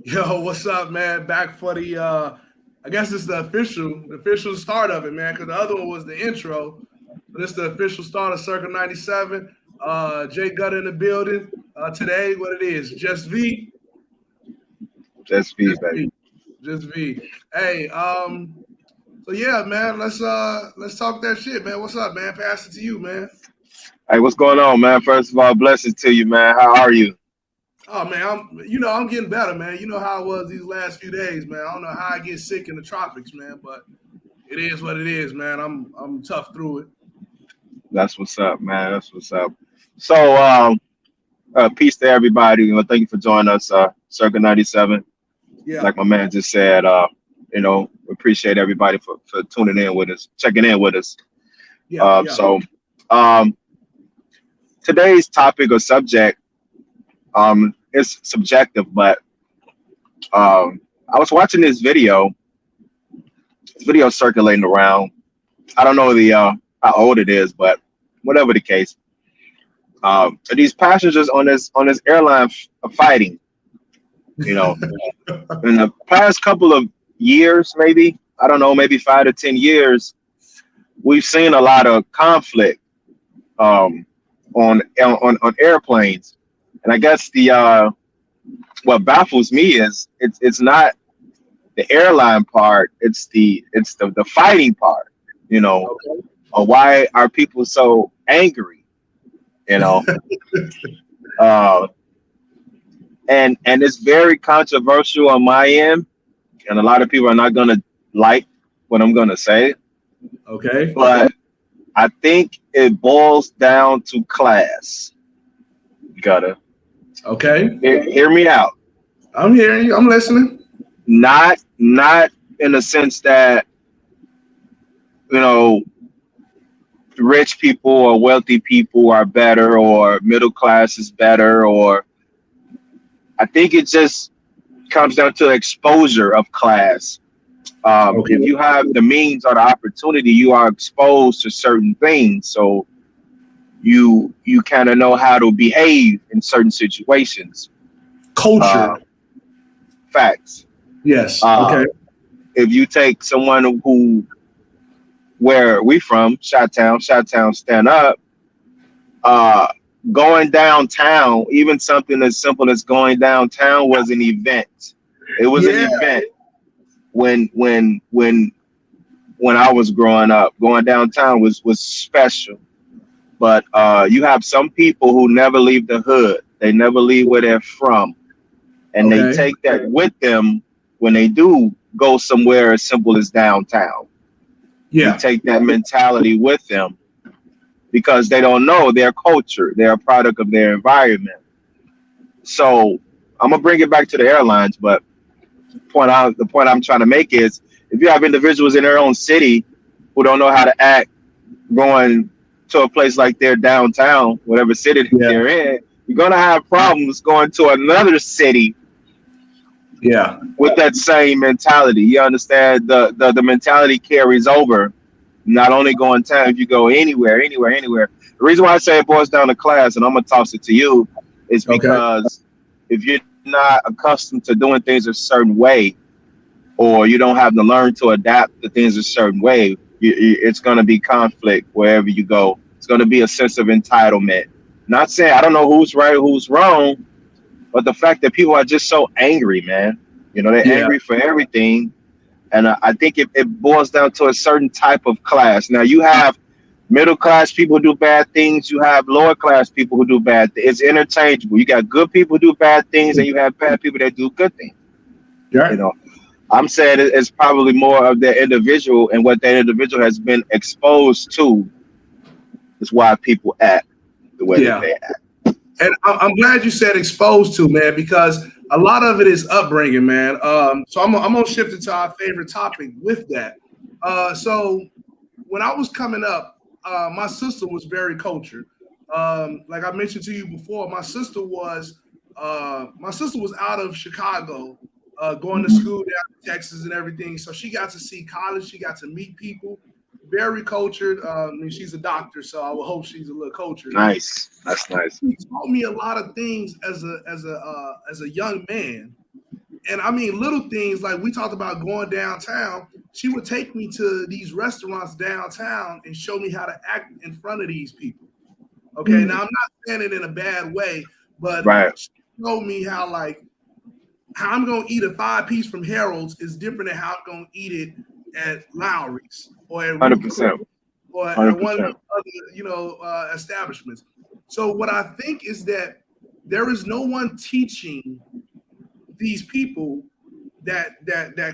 Yo, what's up, man? Back for the I guess it's the official start of it, man, because the other one was the intro. But it's the official start of Circle 97. Jay Gutter in the building. Today, what it is, just V. Just be, Just baby. V. Just V. Hey, so yeah, man, let's talk that shit, man. What's up, man? Pass it to you, man. Hey, what's going on, man? First of all, blessings to you, man. How are you? Oh man, I'm getting better, man. You know how I was these last few days, man. I don't know how I get sick in the tropics, man, but it is what it is, man. I'm tough through it. That's what's up, man. That's what's up. So, peace to everybody. Thank you for joining us, Circa 97. Yeah, Like my man just said, we appreciate everybody for tuning in with us, checking in with us. yeah, Uh, yeah. so, um, today's topic or subject is subjective, but I was watching this video circulating around. I don't know how old it is, but whatever the case, these passengers on this airline are fighting. You know, in the past couple of years, maybe I don't know, maybe 5 to 10 years, we've seen a lot of conflict um, on airplanes, and I guess the what baffles me is it's not the airline part, it's the fighting part. You know, Okay. why are people so angry? You know, uh, and it's very controversial on my end, and a lot of people are not gonna like what I'm gonna say, Okay. but I think it boils down to class. You gotta Okay. hear me out. I'm hearing you. I'm listening. Not in the sense that you know rich people or wealthy people are better or middle class is better, or I think it just comes down to exposure of class. If Okay. you have the means or the opportunity, you are exposed to certain things, so you kind of know how to behave in certain situations. Uh, Culture. Facts. Yes. Uh, Okay. if you take someone who where we from, Shot Town, stand up. Uh, Going downtown, even something as simple as going downtown was an event. It was an Yeah. event when I was growing up. Going downtown was special. But you have some people who never leave the hood. They never leave where they're from, and they Okay. take that with them when they do go somewhere as simple as downtown. They Yeah. take that mentality with them because they don't know their culture. They're a product of their environment. So I'm gonna bring it back to the airlines, but the point I'm trying to make is if you have individuals in their own city who don't know how to act going to a place like their downtown, whatever city Yeah. they're in, you're gonna have problems going to another city Yeah. with that same mentality. You understand the mentality carries over. Not only going town, if you go anywhere. The reason why I say it boils down to class, and I'm gonna toss it to you, is Okay. because if you're not accustomed to doing things a certain way, or you don't have to learn to adapt to things a certain way, it's gonna be conflict wherever you go. It's gonna be a sense of entitlement. Not saying I don't know who's right, who's wrong, but the fact that people are just so angry, man. They're Yeah. angry for everything. And I think it boils down to a certain type of class. Now, you have middle class people who do bad things, you have lower class people who do bad things. It's interchangeable. You got good people who do bad things, and you have bad people that do good things. You Right. know, I'm saying it's probably more of the individual and what that individual has been exposed to is why people act the way that Yeah. they act. And I'm glad you said exposed to, man, because a lot of it is upbringing, man. So I'm gonna shift it to our favorite topic with that. So when I was coming up, my sister was very cultured. Like I mentioned to you before, my sister was out of Chicago, going to Mhm. school down in Texas and everything. So she got to see college. She got to meet people. Very cultured. I mean, she's a doctor, so I would hope she's a little cultured. Nice. That's nice. He taught me a lot of things as a young man And I mean, little things like we talked about going downtown. She would take me to these restaurants downtown and show me how to act in front of these people. Okay, now I'm not saying it in a bad way, but Right. she showed me how how I'm gonna eat a 5-piece from Harold's is different than how I'm gonna eat it at Lowry's or at Ruth Chris 100%. or at one of 100%. the other establishments. So what I think is that there is no one teaching these people that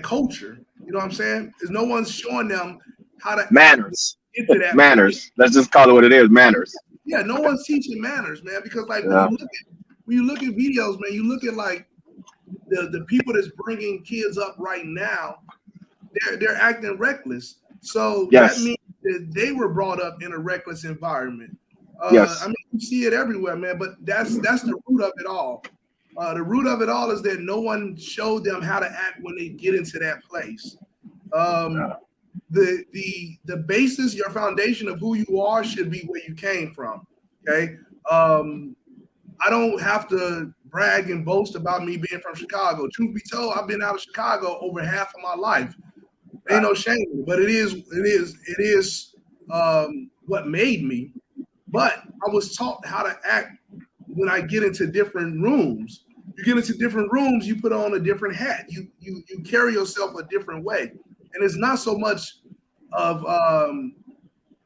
culture. You know what I'm saying? There's no one showing them how to act Manners. into that place. Manners. Let's just call it what it is. Manners. Yeah, no one's teaching manners, man. Because like Yeah. when you look at videos, man, you look at like the people that's bringing kids up right now, they're acting reckless. So that Yes. means that they were brought up in a reckless environment. Yes. I mean, you see it everywhere, man. But that's the root of it all. The root of it all is that no one showed them how to act when they get into that place. The basis, your foundation of who you are should be where you came from. Okay. I don't have to brag and boast about me being from Chicago. Truth be told, I've been out of Chicago over half of my life. Ain't no shame, but it is what made me. But I was taught how to act when I get into different rooms. You get into different rooms, you put on a different hat. You carry yourself a different way. And it's not so much of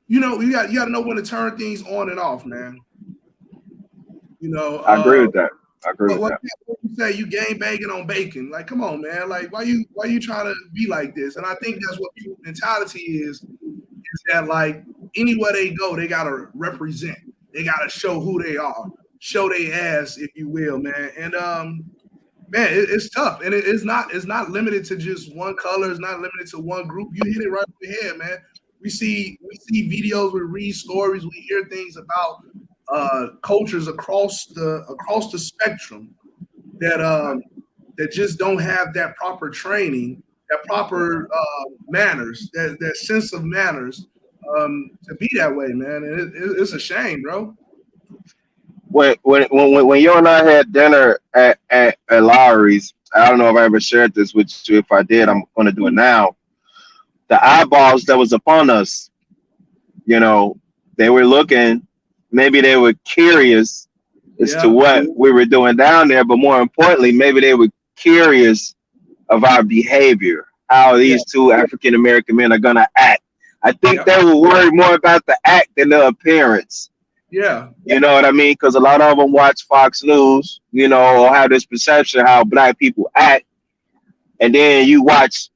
you got to know when to turn things on and off, man. I agree with that. I agree with what that. you say you game banging on bacon? Like, come on, man. Like, why you trying to be like this? And I think that's what people's mentality is that like anywhere they go, they gotta represent. They gotta show who they are, show their ass, if you will, man. And man, it's tough, and it's not limited to just one color. It's not limited to one group. You hit it right on the head, man. We see videos, we read stories, we hear things about cultures across the spectrum that just don't have that proper training, that proper manners, that sense of manners to be that way, man. And it's a shame, bro. When you and I had dinner at Lowry's, I don't know if I ever shared this with you. If I did, I'm going to do it now. The eyeballs that was upon us, they were looking. Maybe they were curious as to what we were doing down there, but more importantly, maybe they were curious of our behavior, how these two African American men are going to act. I think they were worried more about the act than the appearance. Yeah. You know what I mean? Because a lot of them watch Fox News, or have this perception of how black people act. And then you watch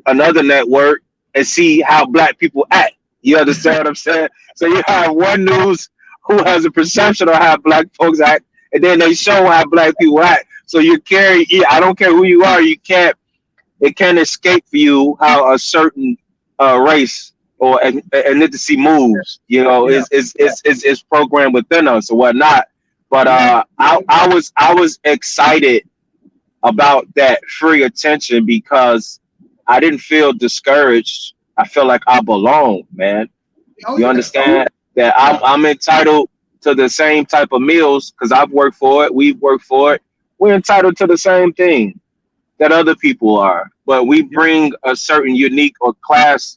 another network and see how black people act. You understand what I'm saying? So you have one news who has a perception of how black folks act, and then they show how black people act. So I don't care who you are, it can't escape for you how a certain race or ethnicity moves. It's programmed within us or whatnot. But I was excited about that free attention because I didn't feel discouraged. I felt like I belong, man. You understand that I'm entitled to the same type of meals because I've worked for it. We've worked for it. We're entitled to the same thing that other people are, but we bring a certain unique or class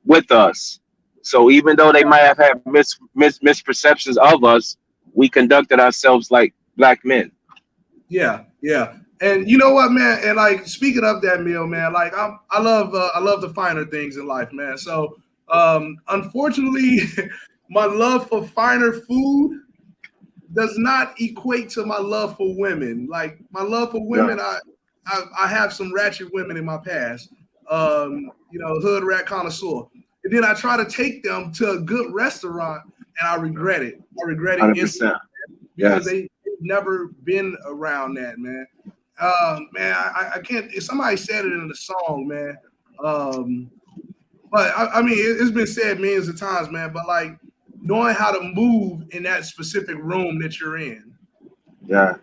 with us. So even though they might have had misperceptions of us, we conducted ourselves like black men. Yeah. And you know what, man? And like speaking of that meal, man, like I love the finer things in life, man. So unfortunately, my love for finer food does not equate to my love for women. Like my love for women, I have some ratchet women in my past. Hood rat connoisseur. And then I try to take them to a good restaurant, and I regret it. I regret it instantly because they've never been around that, man. Man, I can't. Somebody said it in the song, man. But I mean, it's been said millions of times, man. But like knowing how to move in that specific room that you're in. Yeah.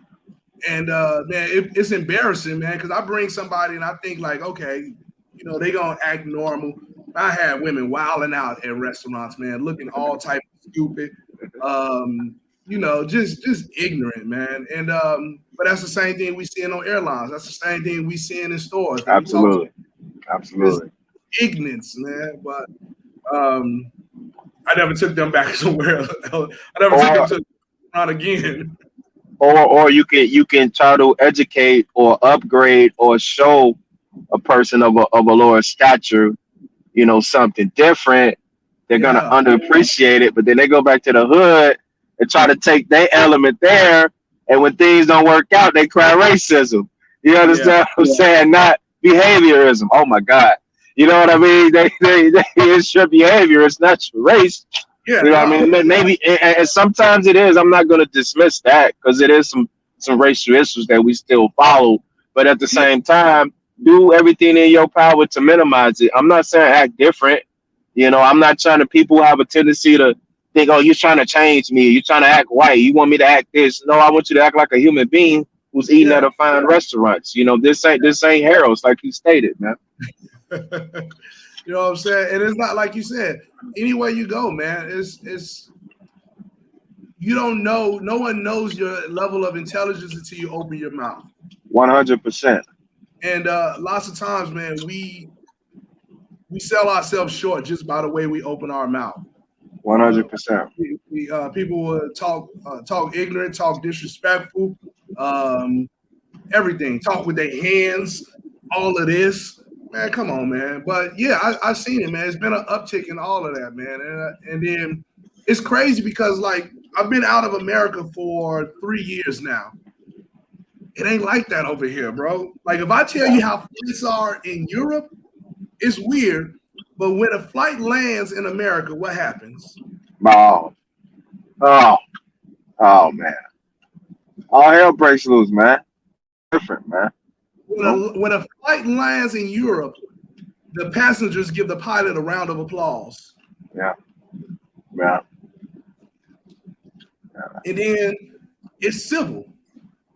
And man, it's embarrassing, man, because I bring somebody and I think like, okay, they gonna act normal. I had women wilding out at restaurants, man, looking all type of stupid. just ignorant, man. And but that's the same thing we seeing on airlines. That's the same thing we seeing in stores when we talk to Absolutely. ignorance, man. But um, I never took them back somewhere else. I never took them Or to around again. or you can try to educate or upgrade or show a person of a lower stature, something different. They're gonna Yeah, underappreciate it, but then they go back to the hood and try to take their element there. And when things don't work out, they cry racism. You yeah, understand what I'm saying? Not behaviorism. Oh my God. You know what I mean? It's your behavior. It's not your race. yeah. You know what I No, mean? Maybe, and sometimes it is. I'm not going to dismiss that because it is some racial issues that we still follow. But at the yeah, same time, do everything in your power to minimize it. I'm not saying act different. I'm not trying to. People have a tendency to think, "Oh, you're trying to change me. You're trying to act white. You want me to act this." No, I want you to act like a human being who's eating yeah. at a fine restaurants. This ain't Harold's like you stated, man. You know what I'm saying? And it's not like you said. Anywhere you go, man, it's you don't know. No one knows your level of intelligence until you open your mouth. 100%. And lots of times, man, we sell ourselves short just by the way we open our mouth. Uh, 100%. People will talk ignorant, talk disrespectful, um, everything. Talk with their hands. All of this, man. Come on, man. But yeah, I've seen it, man. It's been an uptick in all of that, man. And then it's crazy because like I've been out of America for 3 years now. It ain't like that over here, bro. Like if I tell you how flights are in Europe, it's weird. But when a flight lands in America, what happens? Oh, oh, oh, man. All hell breaks loose, man. Different, man. No? When a flight lands in Europe, the passengers give the pilot a round of applause. Yeah, yeah. And then it's civil.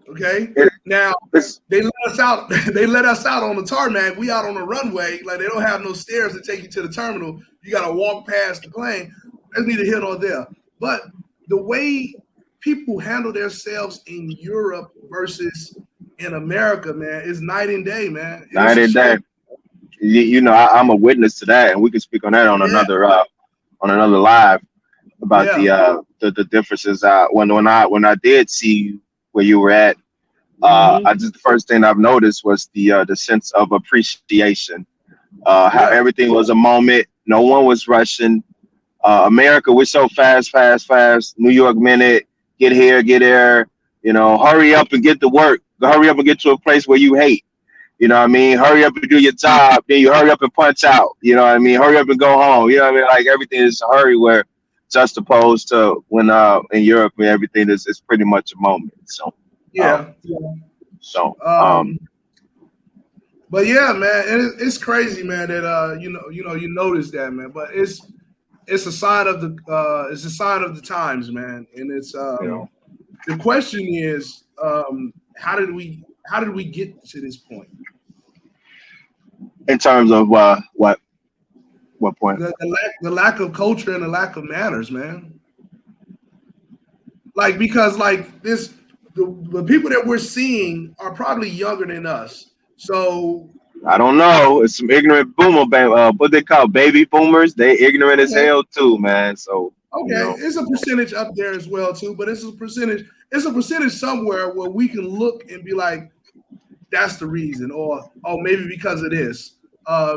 Okay. It, Now it's they let us out. They let us out on the tarmac. We out on the runway. Like they don't have no stairs to take you to the terminal. You got to walk past the plane. That's neither here nor there. But the way people handle themselves in Europe versus in America, man, is night and day, man. And it's night a and shame. day. I'm a witness to that, and we can speak on that Yeah, on another live about yeah, the differences. When I did see you where you were at, hmm, I just the first thing I've noticed was the sense of appreciation. How yeah, everything was a moment. No one was rushing. America, we're so fast, fast, fast. New York minute, get here, get there. Hurry up and get to work. Hurry up and get to a place where you hate. You know what I mean? Hurry up and do your job. Then you hurry up and punch out. You know what I mean? Hurry up and go home. You know what I mean? Like everything is a hurry where just opposed to when in Europe where everything is pretty much a moment. So um yeah. so Um, but yeah, man, it's crazy, man. That you notice that, man. But it's a sign of the times, man. And it's you know, the question is, how did we get to this point? in terms of what point? The lack of culture and the lack of manners, man. Like because like the people that we're seeing are probably younger than us. So I don't know. It's some ignorant what they call baby boomers. They ignorant as okay, hell too, man. So you okay, know, it's a percentage up there as well too, but it's a percentage. It's a percentage somewhere where we can look and be like, that's the reason, or oh, maybe because of this.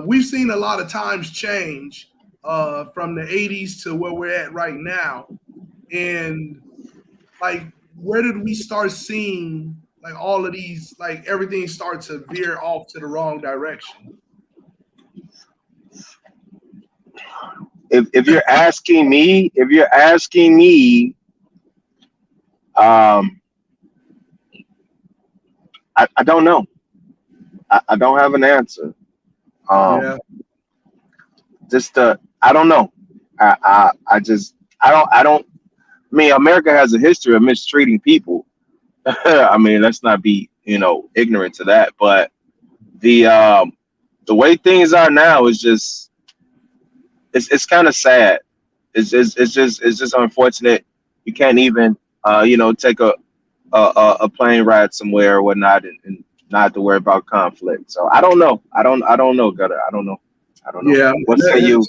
We've seen a lot of times change from the '80s to where we're at right now, and like, where did we start seeing like all of these, like everything start to veer off to the wrong direction? if you're asking me, um, I don't know. I don't have an answer. Yeah, Um, just I don't know. I just I don't. I mean, America has a history of mistreating people. I mean, let's not be ignorant to that. But the um, the way things are now is just it's kind of sad. It's just unfortunate. You can't even. take a plane ride somewhere or whatnot, and not have to worry about conflict. So I don't know. I don't know, Gutter. I don't know. I don't know. Yeah, What say you?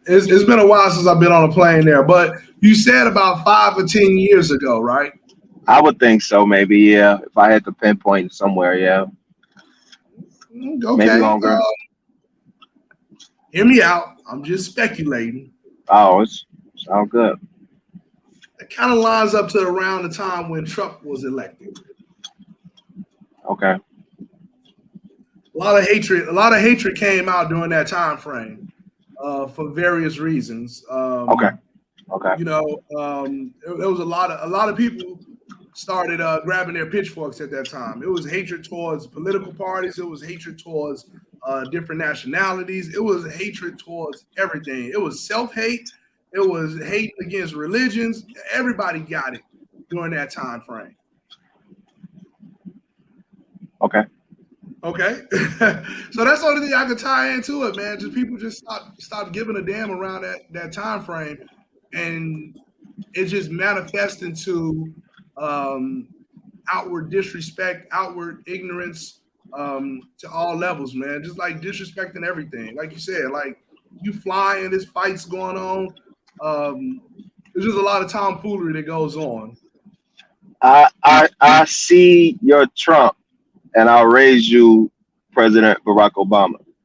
it's been a while since I've been on a plane there, but you said about 5 or 10 years ago, right? I would think so, maybe, yeah. If I had to pinpoint somewhere, yeah. Maybe Okay. longer. Hear me out. I'm just speculating. Oh, it's sound good. It kind of lines up to around the time when Trump was elected. Okay. A lot of hatred came out during that time frame for various reasons. Okay. There was a lot of people started grabbing their pitchforks at that time. It was hatred towards political parties. It was hatred towards different nationalities. It was hatred towards everything. It was self-hate. It was hate against religions. Everybody got it during that time frame. Okay. So that's the only thing I could tie into it, man. Just people just stop giving a damn around that time frame, and it just manifests into outward disrespect, outward ignorance to all levels, man. Just like disrespecting everything. Like you said, like you fly and this fight's going on. There's just a lot of tomfoolery that goes on. I see your Trump, and I'll raise you President Barack Obama.